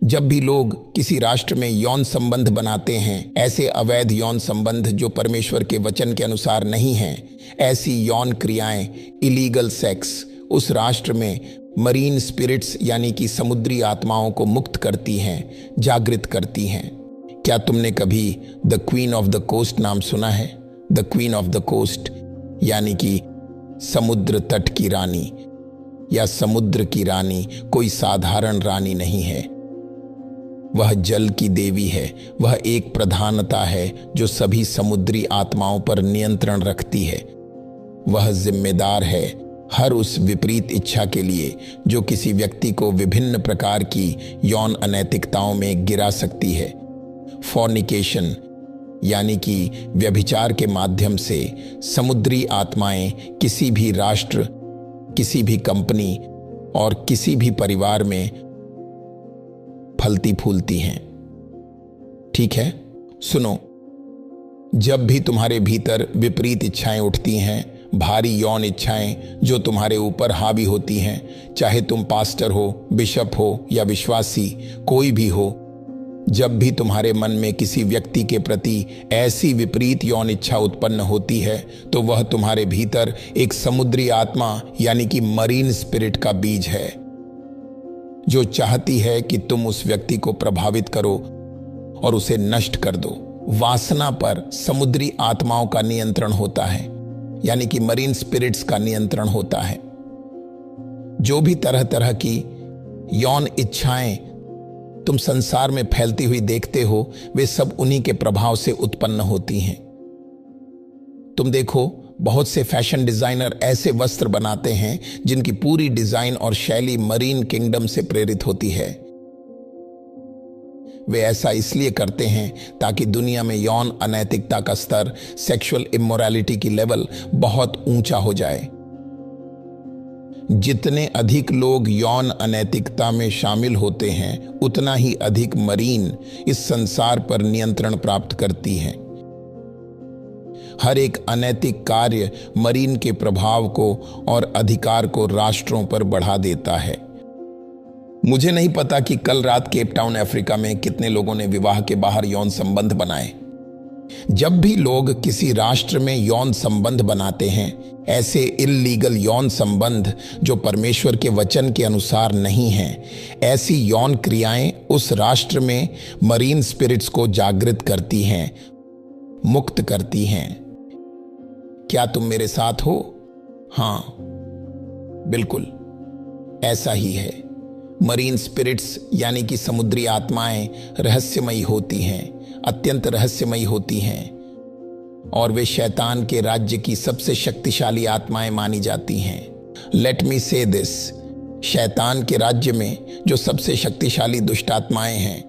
जब भी लोग किसी राष्ट्र में यौन संबंध बनाते हैं, ऐसे अवैध यौन संबंध जो परमेश्वर के वचन के अनुसार नहीं हैं, ऐसी यौन क्रियाएं, इलीगल सेक्स, उस राष्ट्र में मरीन स्पिरिट्स यानी कि समुद्री आत्माओं को मुक्त करती हैं, जागृत करती हैं। क्या तुमने कभी the queen of the coast नाम सुना है? The queen of the coast यानी कि समुद्र तट की रानी या समुद्र की रानी कोई साधारण रानी नहीं है। वह जल की देवी है। वह एक प्रधानता है जो सभी समुद्री आत्माओं पर नियंत्रण रखती है। वह जिम्मेदार है हर उस विपरीत इच्छा के लिए जो किसी व्यक्ति को विभिन्न प्रकार की यौन अनैतिकताओं में गिरा सकती है। फॉर्निकेशन यानी कि व्यभिचार के माध्यम से समुद्री आत्माएं किसी भी राष्ट्र, किसी भी कंपनी और किसी भी परिवार में फलती फूलती हैं। ठीक है, सुनो, जब भी तुम्हारे भीतर विपरीत इच्छाएं उठती हैं, भारी यौन इच्छाएं जो तुम्हारे ऊपर हावी होती हैं, चाहे तुम पास्टर हो, बिशप हो या विश्वासी कोई भी हो, जब भी तुम्हारे मन में किसी व्यक्ति के प्रति ऐसी विपरीत यौन इच्छा उत्पन्न होती है, तो वह तुम्हारे भीतर एक समुद्री आत्मा यानी कि मरीन स्पिरिट का बीज है जो चाहती है कि तुम उस व्यक्ति को प्रभावित करो और उसे नष्ट कर दो। वासना पर समुद्री आत्माओं का नियंत्रण होता है, यानी कि मरीन स्पिरिट्स का नियंत्रण होता है। जो भी तरह तरह की यौन इच्छाएं तुम संसार में फैलती हुई देखते हो, वे सब उन्हीं के प्रभाव से उत्पन्न होती हैं। तुम देखो, बहुत से फैशन डिजाइनर ऐसे वस्त्र बनाते हैं जिनकी पूरी डिजाइन और शैली मरीन किंगडम से प्रेरित होती है। वे ऐसा इसलिए करते हैं ताकि दुनिया में यौन अनैतिकता का स्तर, सेक्सुअल इमोरैलिटी की लेवल बहुत ऊंचा हो जाए। जितने अधिक लोग यौन अनैतिकता में शामिल होते हैं, उतना ही अधिक मरीन इस संसार पर नियंत्रण प्राप्त करती हैं। हर एक अनैतिक कार्य मरीन के प्रभाव को और अधिकार को राष्ट्रों पर बढ़ा देता है। मुझे नहीं पता कि कल रात केप टाउन अफ्रीका में कितने लोगों ने विवाह के बाहर यौन संबंध बनाए। जब भी लोग किसी राष्ट्र में यौन संबंध बनाते हैं, ऐसे इल्लीगल यौन संबंध जो परमेश्वर के वचन के अनुसार नहीं हैं, ऐसी यौन क्रियाएं उस राष्ट्र में मरीन स्पिरिट्स को जागृत करती हैं, मुक्त करती हैं। क्या तुम मेरे साथ हो? हां, बिल्कुल ऐसा ही है। मरीन स्पिरिट्स यानी कि समुद्री आत्माएं रहस्यमयी होती हैं, अत्यंत रहस्यमयी होती हैं, और वे शैतान के राज्य की सबसे शक्तिशाली आत्माएं मानी जाती हैं। लेट मी से दिस, शैतान के राज्य में जो सबसे शक्तिशाली दुष्ट आत्माएं हैं,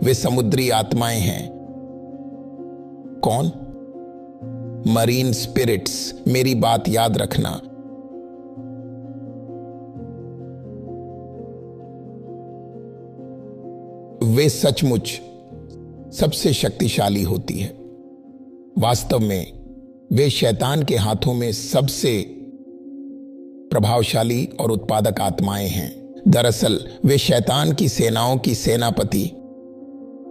वे समुद्री आत्माएं हैं। कौन? Marine spirits. मेरी बात याद रखना। वे सचमुच सबसे शक्तिशाली होती है। वास्तव में वे शैतान के हाथों में सबसे प्रभावशाली और उत्पादक आत्माएं हैं। दरअसल वे शैतान की सेनाओं की सेनापति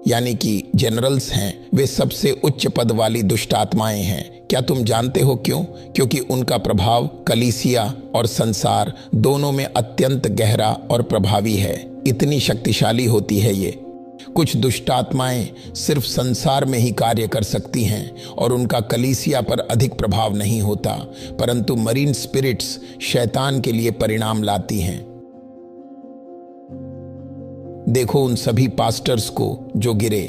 यानी कि जनरल्स हैं। वे सबसे उच्च पद वाली दुष्ट आत्माएं हैं। क्या तुम जानते हो क्यों? क्योंकि उनका प्रभाव कलीसिया और संसार दोनों में अत्यंत गहरा और प्रभावी है। इतनी शक्तिशाली होती है ये। कुछ दुष्ट आत्माएं सिर्फ संसार में ही कार्य कर सकती हैं और उनका कलीसिया पर अधिक प्रभाव नहीं होता, परंतु मरीन स्पिरिट्स शैतान के लिए परिणाम लाती हैं। देखो उन सभी पास्टर्स को जो गिरे,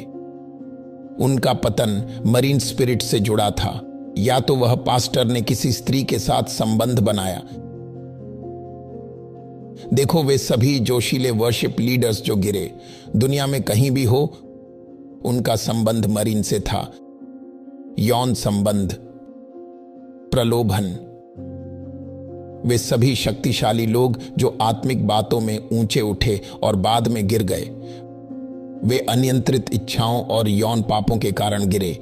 उनका पतन मरीन स्पिरिट से जुड़ा था। या तो वह पास्टर ने किसी स्त्री के साथ संबंध बनाया। देखो वे सभी जोशीले वर्शिप लीडर्स जो गिरे, दुनिया में कहीं भी हो, उनका संबंध मरीन से था। यौन संबंध, प्रलोभन। वे सभी शक्तिशाली लोग जो आत्मिक बातों में ऊंचे उठे और बाद में गिर गए, वे अनियंत्रित इच्छाओं और यौन पापों के कारण गिरे।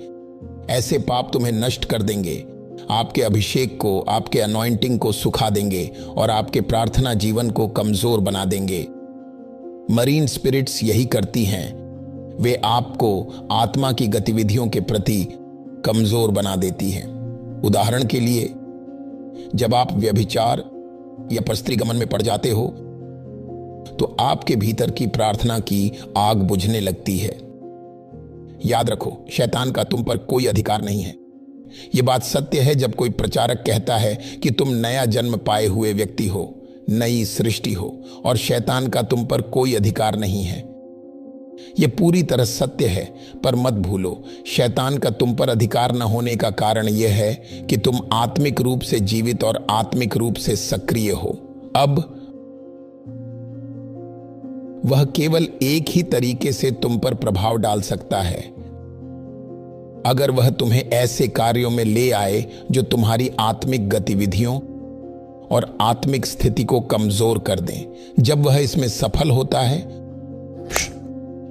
ऐसे पाप तुम्हें नष्ट कर देंगे, आपके अभिषेक को, आपके अनॉइंटिंग को सुखा देंगे और आपके प्रार्थना जीवन को कमजोर बना देंगे। मरीन स्पिरिट्स यही करती हैं, वे आपको आत्मा की गतिविधियों के प्रति कमजोर बना देती हैं। उदाहरण के लिए, जब आप व्यभिचार या पस्त्रीगमन में पड़ जाते हो तो आपके भीतर की प्रार्थना की आग बुझने लगती है। याद रखो, शैतान का तुम पर कोई अधिकार नहीं है। यह बात सत्य है जब कोई प्रचारक कहता है कि तुम नया जन्म पाए हुए व्यक्ति हो, नई सृष्टि हो और शैतान का तुम पर कोई अधिकार नहीं है। यह पूरी तरह सत्य है, पर मत भूलो, शैतान का तुम पर अधिकार न होने का कारण यह है कि तुम आत्मिक रूप से जीवित और आत्मिक रूप से सक्रिय हो। अब वह केवल एक ही तरीके से तुम पर प्रभाव डाल सकता है, अगर वह तुम्हें ऐसे कार्यों में ले आए जो तुम्हारी आत्मिक गतिविधियों और आत्मिक स्थिति को कमजोर कर दें। जब वह इसमें सफल होता है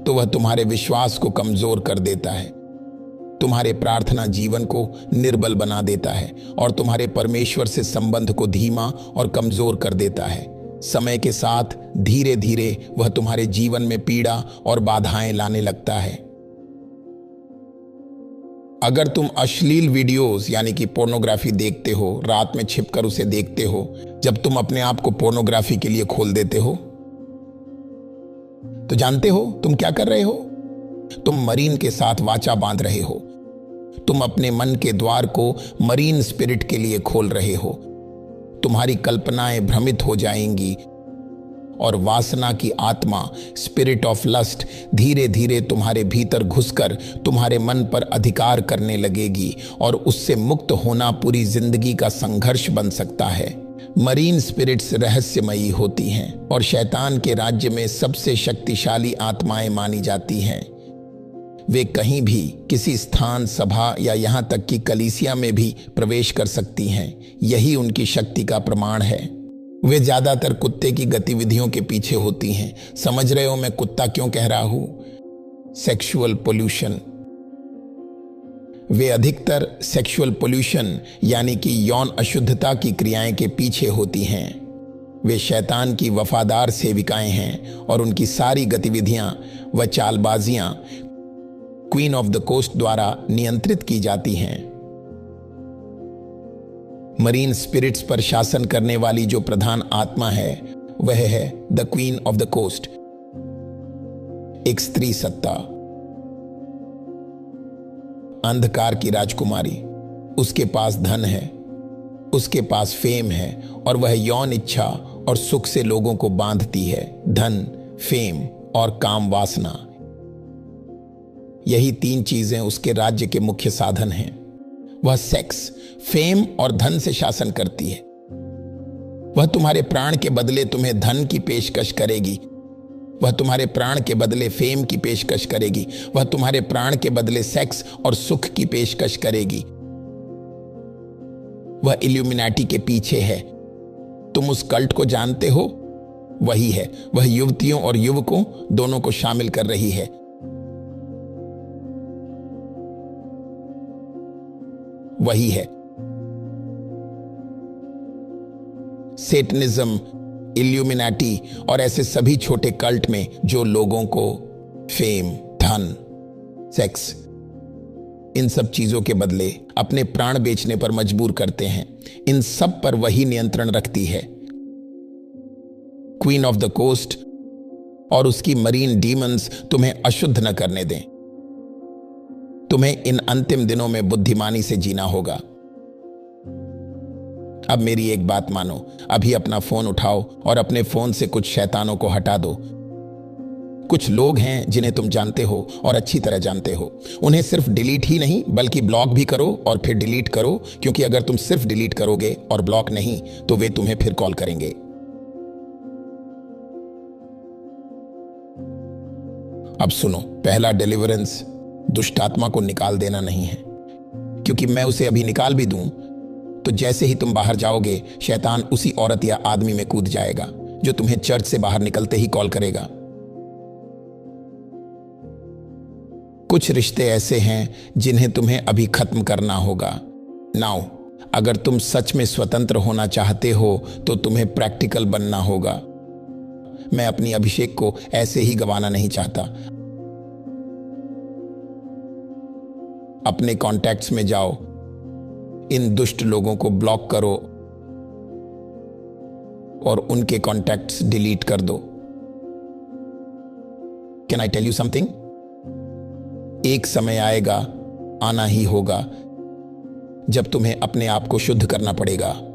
तो वह तुम्हारे विश्वास को कमजोर कर देता है, तुम्हारे प्रार्थना जीवन को निर्बल बना देता है और तुम्हारे परमेश्वर से संबंध को धीमा और कमजोर कर देता है। समय के साथ धीरे धीरे वह तुम्हारे जीवन में पीड़ा और बाधाएं लाने लगता है। अगर तुम अश्लील वीडियोस यानी कि पोर्नोग्राफी देखते हो, रात में छिपकर उसे देखते हो, जब तुम अपने आप को पोर्नोग्राफी के लिए खोल देते हो, तो जानते हो तुम क्या कर रहे हो? तुम मरीन के साथ वाचा बांध रहे हो। तुम अपने मन के द्वार को मरीन स्पिरिट के लिए खोल रहे हो। तुम्हारी कल्पनाएं भ्रमित हो जाएंगी और वासना की आत्मा, स्पिरिट ऑफ लस्ट, धीरे धीरे तुम्हारे भीतर घुसकर तुम्हारे मन पर अधिकार करने लगेगी और उससे मुक्त होना पूरी जिंदगी का संघर्ष बन सकता है। मरीन स्पिरिट्स रहस्यमयी होती हैं और शैतान के राज्य में सबसे शक्तिशाली आत्माएं मानी जाती हैं। वे कहीं भी, किसी स्थान, सभा या यहां तक कि कलीसिया में भी प्रवेश कर सकती हैं। यही उनकी शक्ति का प्रमाण है। वे ज्यादातर कुत्ते की गतिविधियों के पीछे होती हैं। समझ रहे हो मैं कुत्ता क्यों कह रहा हूं? Sexual pollution. वे अधिकतर सेक्सुअल पोल्यूशन यानी कि यौन अशुद्धता की क्रियाएं के पीछे होती हैं। वे शैतान की वफादार सेविकाएं हैं और उनकी सारी गतिविधियां व चालबाजियां क्वीन ऑफ द कोस्ट द्वारा नियंत्रित की जाती हैं। मरीन स्पिरिट्स पर शासन करने वाली जो प्रधान आत्मा है वह है the queen of the coast, एक स्त्री सत्ता, अंधकार की राजकुमारी। उसके पास धन है, उसके पास फेम है और वह यौन इच्छा और सुख से लोगों को बांधती है। धन, फेम और काम वासना, यही तीन चीजें उसके राज्य के मुख्य साधन हैं। वह सेक्स, फेम और धन से शासन करती है। वह तुम्हारे प्राण के बदले तुम्हें धन की पेशकश करेगी। वह तुम्हारे प्राण के बदले फेम की पेशकश करेगी। वह तुम्हारे प्राण के बदले सेक्स और सुख की पेशकश करेगी। वह इल्यूमिनाटी के पीछे है। तुम उस कल्ट को जानते हो? वही है। वह युवतियों और युवकों दोनों को शामिल कर रही है। वही है सेटनिज्म, इल्यूमिनाटी और ऐसे सभी छोटे कल्ट में जो लोगों को फेम, धन, सेक्स, इन सब चीजों के बदले अपने प्राण बेचने पर मजबूर करते हैं। इन सब पर वही नियंत्रण रखती है। क्वीन ऑफ द कोस्ट और उसकी मरीन डीमंस तुम्हें अशुद्ध न करने दें। तुम्हें इन अंतिम दिनों में बुद्धिमानी से जीना होगा। अब मेरी एक बात मानो, अभी अपना फोन उठाओ और अपने फोन से कुछ शैतानों को हटा दो। कुछ लोग हैं जिन्हें तुम जानते हो और अच्छी तरह जानते हो। उन्हें सिर्फ डिलीट ही नहीं बल्कि ब्लॉक भी करो और फिर डिलीट करो, क्योंकि अगर तुम सिर्फ डिलीट करोगे और ब्लॉक नहीं तो वे तुम्हें फिर कॉल करेंगे। अब सुनो, पहला डिलीवरेंस दुष्ट आत्मा को निकाल देना नहीं है, क्योंकि मैं उसे अभी निकाल भी दूं तो जैसे ही तुम बाहर जाओगे शैतान उसी औरत या आदमी में कूद जाएगा जो तुम्हें चर्च से बाहर निकलते ही कॉल करेगा। कुछ रिश्ते ऐसे हैं जिन्हें तुम्हें अभी खत्म करना होगा। नाउ, अगर तुम सच में स्वतंत्र होना चाहते हो तो तुम्हें प्रैक्टिकल बनना होगा। मैं अपनी अभिषेक को ऐसे ही गंवाना नहीं चाहता। अपने कॉन्टैक्ट्स में जाओ, इन दुष्ट लोगों को ब्लॉक करो और उनके कॉन्टैक्ट्स डिलीट कर दो। Can I tell you something? एक समय आएगा, आना ही होगा, जब तुम्हें अपने आप को शुद्ध करना पड़ेगा।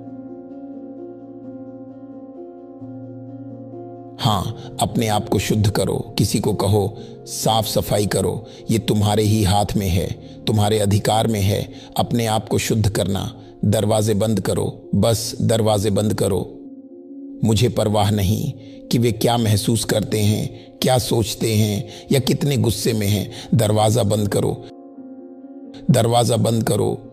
हाँ, अपने आप को शुद्ध करो। किसी को कहो साफ सफाई करो। ये तुम्हारे ही हाथ में है, तुम्हारे अधिकार में है अपने आप को शुद्ध करना। दरवाजे बंद करो, बस दरवाजे बंद करो। मुझे परवाह नहीं कि वे क्या महसूस करते हैं, क्या सोचते हैं या कितने गुस्से में हैं। दरवाजा बंद करो, दरवाजा बंद करो।